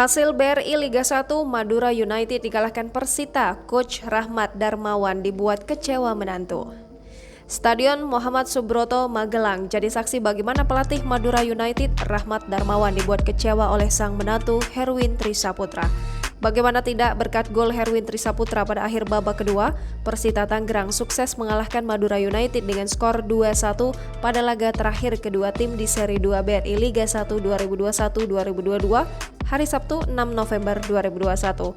Hasil BRI Liga 1, Madura United dikalahkan Persita, Coach Rahmat Darmawan dibuat kecewa menantu. Stadion Muhammad Subroto, Magelang jadi saksi bagaimana pelatih Madura United, Rahmat Darmawan dibuat kecewa oleh sang menantu Herwin Trisaputra. Bagaimana tidak, berkat gol Herwin Trisaputra pada akhir babak kedua, Persita Tangerang sukses mengalahkan Madura United dengan skor 2-1 pada laga terakhir kedua tim di Seri 2 BRI Liga 1 2021-2022 hari Sabtu 6 November 2021.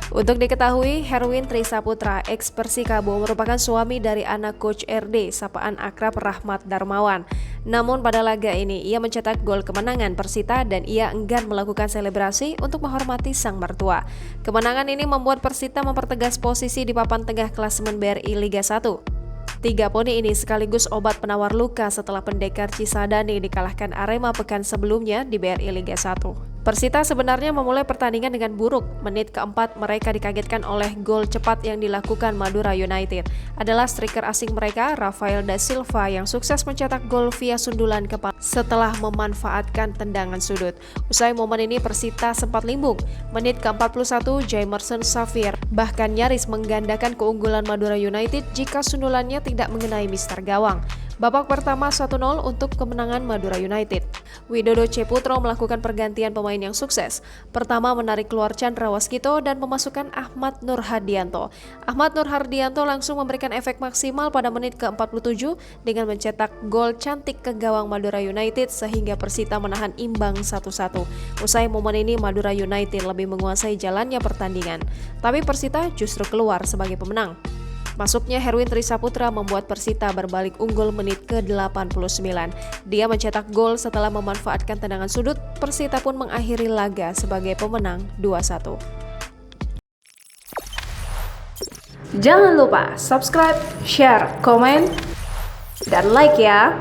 Untuk diketahui, Herwin Trisaputra, ex Persikabo, merupakan suami dari anak Coach RD, sapaan akrab Rahmat Darmawan. Namun pada laga ini, ia mencetak gol kemenangan Persita dan ia enggan melakukan selebrasi untuk menghormati sang mertua. Kemenangan ini membuat Persita mempertegas posisi di papan tengah klasemen BRI Liga 1. 3 poni ini sekaligus obat penawar luka setelah pendekar Cisadane dikalahkan Arema pekan sebelumnya di BRI Liga 1. Persita sebenarnya memulai pertandingan dengan buruk. Menit keempat mereka dikagetkan oleh gol cepat yang dilakukan Madura United. Adalah striker asing mereka, Rafael da Silva, yang sukses mencetak gol via sundulan kepala setelah memanfaatkan tendangan sudut. Usai momen ini Persita sempat limbung. Menit ke-41 Jamerson Safir bahkan nyaris menggandakan keunggulan Madura United jika sundulannya tidak mengenai mister gawang. Babak pertama 1-0 untuk kemenangan Madura United. Widodo Ceputro melakukan pergantian pemain yang sukses. Pertama menarik keluar Chandra Waskito dan memasukkan Ahmad Nur Hardianto. Ahmad Nur Hardianto langsung memberikan efek maksimal pada menit ke-47 dengan mencetak gol cantik ke gawang Madura United sehingga Persita menahan imbang 1-1. Usai momen ini Madura United lebih menguasai jalannya pertandingan. Tapi Persita justru keluar sebagai pemenang. Masuknya Herwin Trisaputra membuat Persita berbalik unggul menit ke-89. Dia mencetak gol setelah memanfaatkan tendangan sudut. Persita pun mengakhiri laga sebagai pemenang 2-1. Jangan lupa subscribe, share, komen, dan like ya!